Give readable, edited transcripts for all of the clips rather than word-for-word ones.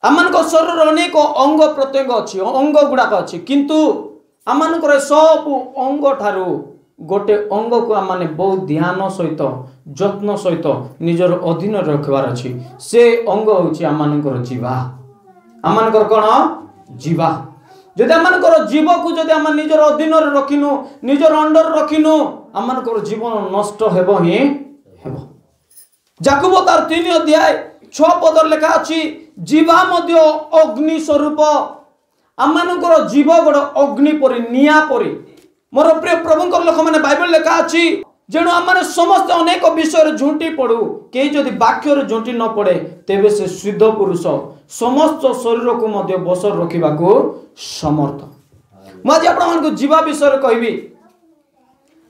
आमक शरीर अनेक अंग प्रत्यंग अच्छी अंग गुड़ाक अच्छी किंतु आमकर सब अंग ठारू गोटे अंग को आम बहुत ध्यान सहित जत्न सहित निजर अधीन रखबार अच्छी से अंग हूँ आमकर जीवा आमकर कौन जीवा जदि आमकर जीव को जदि आम निजर अधीन रखिनु निजर अंडर रखिनु आमकर जीवन नष्ट हेब ही हेब। याकूब तार 3 अध्याय 6 पदर लेखा अच्छी जीवा मध्य अग्नि स्वरूप आमकर जीव गोटे अग्नि परी निया परी मोर प्रिय प्रभु लोक मैंने बाइबल लेखा अच्छी जेणु आम समस्त अनेक विषय झुंटी पड़ू कई जदि वाक्य झुंटी न पड़े तेबे से शुद्ध पुरुष समस्त शरीर को मध्य बस रखा समर्थ। मुझे आप जीवा विषय कहबी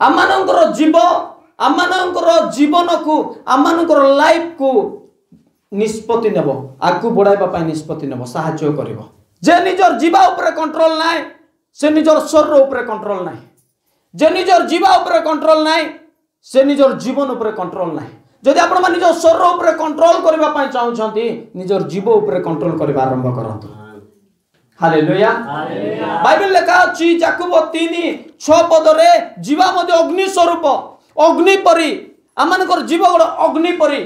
आमकर जीव आमकर जीवन को आमकर लाइफ को निष्पत्ति नेब आगु बढ़ाइबा निष्पत्ति नेब साहाय्य करिवो जे निजर जीवा उपरे कंट्रोल नाय से निजर शरीर उपरे कंट्रोल नाय जे निजर जीवा उपरे कंट्रोल नाय से निजर जीवन उपरे कंट्रोल नाय। जदि आपण माने निजर शरीर उपरे कंट्रोल करबा पई चाहउछंती निजर जीव उपरे कंट्रोल करबा आरंभ करंतु। हालेलुया बाइबल लेखा अछि याकूब 3:6 पदरे जीवा मध्ये अग्नि स्वरूप अग्नि परी आमनकर जीव गोटे अग्नि परी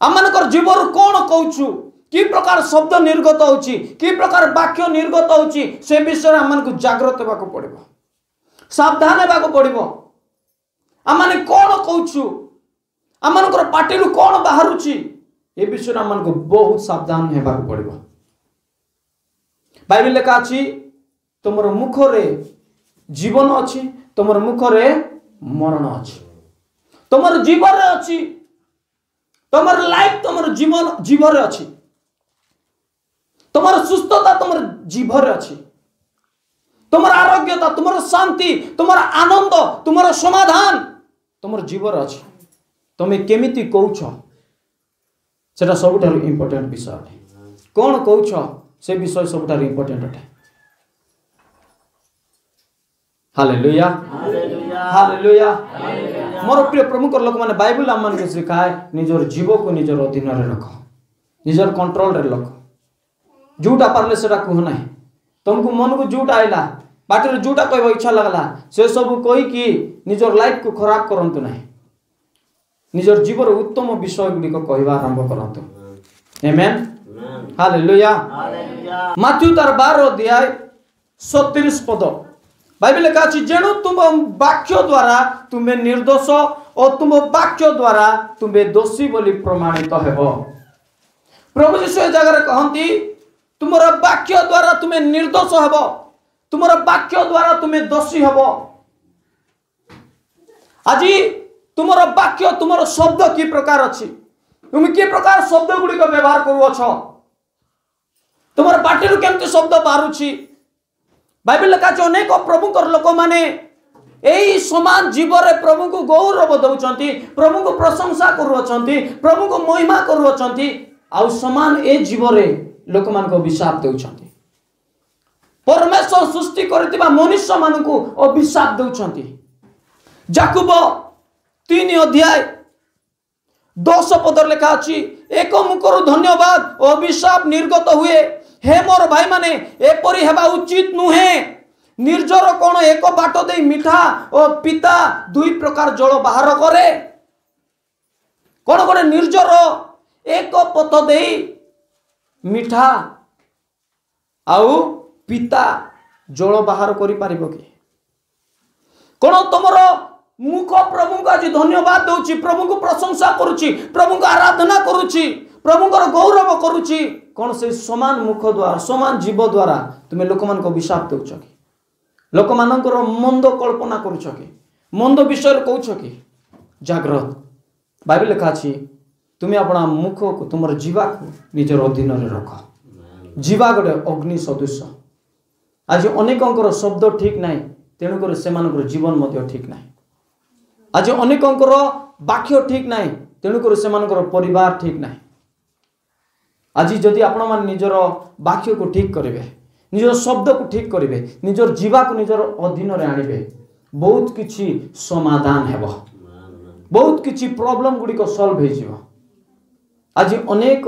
आमनकर जीवर कौन कहूँ कि प्रकार शब्द निर्गत होची कि प्रकार वाक्य निर्गत होची से विषय आमको जागृत होगा पड़ो सावधान होगा पड़ो आमने कौन कहूँ आमनकर पार्टी कौन बाहरुची ए विषय आमको बहुत सावधान होगा पड़ो। बाइबल लेखा अछि तुमर मुखरे जीवन अच्छी तुमर मुखरे मरण अच्छी तुमर जीवन अच्छी तुमर लाइफ तुमर जीवन जीवर अच्छी तुमर सुस्थता तुमर जीवर अच्छी तुमर आरोग्यता तुमर शांति तुमर आनंद तुमर समाधान तुमर जीवर अच्छी तुम्हें केमिति कहूछ सेटा सबुठारु इंपोर्टेंट विषय अटे कौन कहूछ से विषय सबुठारु इंपोर्टेंट अटे। हालेलुया हालेलुया मोर प्रिय प्रमुख लोक माने बाइबल आम मन के सिखाए निजर जीव को निजर अधीन रे रख निजर कंट्रोल रे रख जोटा पारले सेटा कह ना तुमको मन को जोटा आइला बाटर जोटा कहबा इच्छा लगला से सब कहि कि निजर लाइफ को खराब करंतु ना निजर जीवर उत्तम विषय गुडी को कहबा आरंभ करंतु। आमेन हालेलुया माथ्यू तार 12 अध्याय 37 पद बाइबल लिखा अछि जेणु तुम वाक्य द्वारा तुम्हें निर्दोष और तुम वाक्य द्वारा तुम्हें दोषी बोली प्रमाणित हेबो। प्रभु यीशु जगह कहंती तुमर वाक्य द्वारा तुम्हें निर्दोष हेबो तुमर वाक्य द्वारा तुम्हें दोषी हेबो। आज तुमर वाक्य तुमर शब्द की प्रकार अछि तुम की प्रकार शब्द गुडी को व्यवहार करूछ तुमर पाटीरु केमते शब्द बारुछि बाइबल लिखा अछि अनेक प्रभुकर लोक माने एई समान जीवरे प्रभु को गौरव दउचंती प्रभु को प्रशंसा करूछंती प्रभु को महिमा करूछंती आ समान ए जीवरे लोक मान को अभिशाप दउचंती परमेश्वर सृष्टि करतिबा मनुष्य मान को अभिशाप दउचंती। याकूब 3 अध्याय 10 पदर लिखा अछि एक मुखर धन्यवाद और अभिशाप निर्गत हुए हे मोर भाई माने एपरी हेबा उचित नुहे निर्जर कोन एक बाट दे मिठा और पिता दुई प्रकार जल बाहर करे कोन कोन निर्जर एक पथ दे मिठा आउ पिता जल बाहर करि पारिबो कि कोन तुमर मुख प्रभु को आज धन्यवाद दउची प्रभु को प्रशंसा करूची प्रभु को आराधना करूची प्रभु को गौरव करूची कौन से समान मुख द्वारा समान जीव द्वारा तुम्हें लोक मान को अभिशाप दउछ कि लोक मानकर मंद कल्पना करूछ कि मंद विषय कहूछ कि जागृत बाइबल लिखा अछि तुम्हें अपना मुख को तुमर जीवा को निजर अधीन रे रख जीवा गोटे अग्नि सदृश आज अनेकंकर शब्द ठीक नाही तेणुकर सेमानकर जीवन मध्य ठीक नाही आज अनेकंकर वाक्य ठीक नाही तेणुकर सेमानकर परिवार ठीक नाही। आज जदि आपण मान निजर वाक्य को ठीक करेंगे निजर शब्द को ठीक करेंगे निजर जीवा को निजर अधीन रे आनिबे बहुत किछि समाधान हेबो बहुत किछि प्रॉब्लम गुडी को सॉल्व हो जिवो। आज अनेक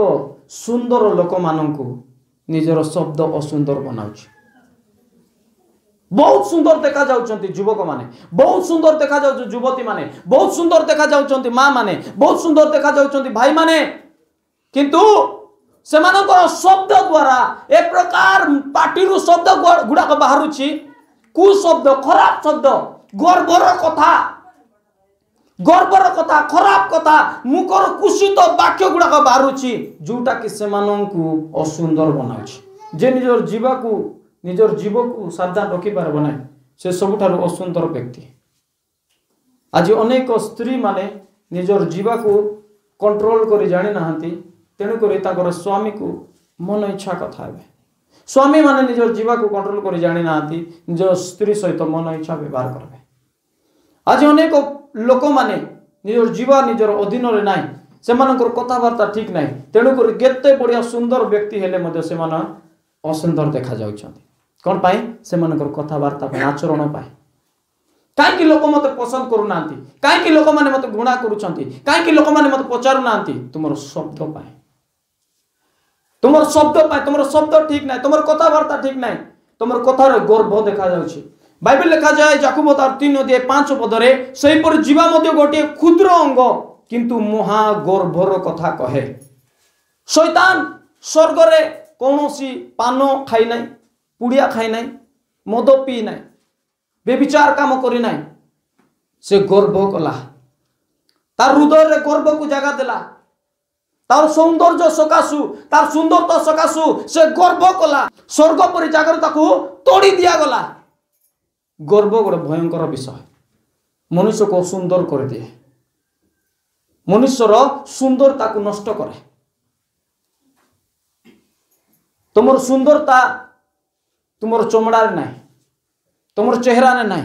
सुंदर लोक मानू निजर शब्द असुंदर बनाउछि। बहुत सुंदर देखा जाउछंती युवक माने, बहुत सुंदर देखा जाउछ युवती माने, बहुत सुंदर देखा जाउछंती माँ माने, बहुत सुंदर देखा जाउछंती भाई माने, किंतु सेमानकर शब्द द्वारा एक प्रकार पाटिरु शब्द गुड़ाक बाहरुछि, कुशब्द, खराब शब्द, गर्वर कथा, खराब कथा, मुखर कुशित वाक्य गुड़ाक बाहरुछि, जोटा कि सेमानंकु असुंदर बनाउछि। जे निजर जीव को सावधान रखि पारबो नै से सबुठारु असुंदर व्यक्ति। आज अनेक स्त्री माने निजर जीवा को कंट्रोल करी जानि नाहंती, तेणु करी ताकर स्वामी को मन इच्छा कथा हेबे। स्वामी माने निजर जीवा को कंट्रोल करी जानि नाहंती, निजर स्त्री सहित मन इच्छा व्यवहार करबे। आज अनेक लोक माने निजर जीवा निजर अधीन रे नाइ, सेमानकर कथाबार्ता ठीक नाइ, तेणु करी केते बढ़िया सुंदर व्यक्ति हेले मध्ये सेमान असुंदर देखा जाउछंती। कौन पाई? सेमानकर कथाबार्ता पाई, आचरण पाई। कहीं लोक मत पसंद करू नांती, कहीं लोक माने मत घृणा करूछंती, कहीं लोक माने मत पचारू नांती? तुमर शब्द पाई, तुमर शब्द पाई। तुमर शब्द ठीक नाही, तुमर कथाबार्ता ठीक नाही, तुमर कथार गर्व देखा जाउछि। बाइबल लिखा जाए याकूब 3:5 पदरे, सही पर जीवा मध्ये गोटे क्षुद्र अंग किंतु महा गर्भर कथा कहे। शैतान स्वर्ग रे कौनसी पान खाई नाही, पुड़िया खाई नाही, मद पी नाही, बेविचार काम करी नाही, से गर्व कला। तार हृदय रे गर्व को जगह देला, तार सौंदर्य सकाशु, तार सुंदरता सकाशु से गर्व कला। स्वर्ग परि जागर ताकू तोड़ी दिया गला। गर्व गोटे भयंकर विषय, मनुष्य को सुंदर कर दिए, मनुष्यर सुंदरता को नष्ट करे। तुमर सुंदरता तुमर चमड़ा रे नाही, तुमर चेहरा रे नाही,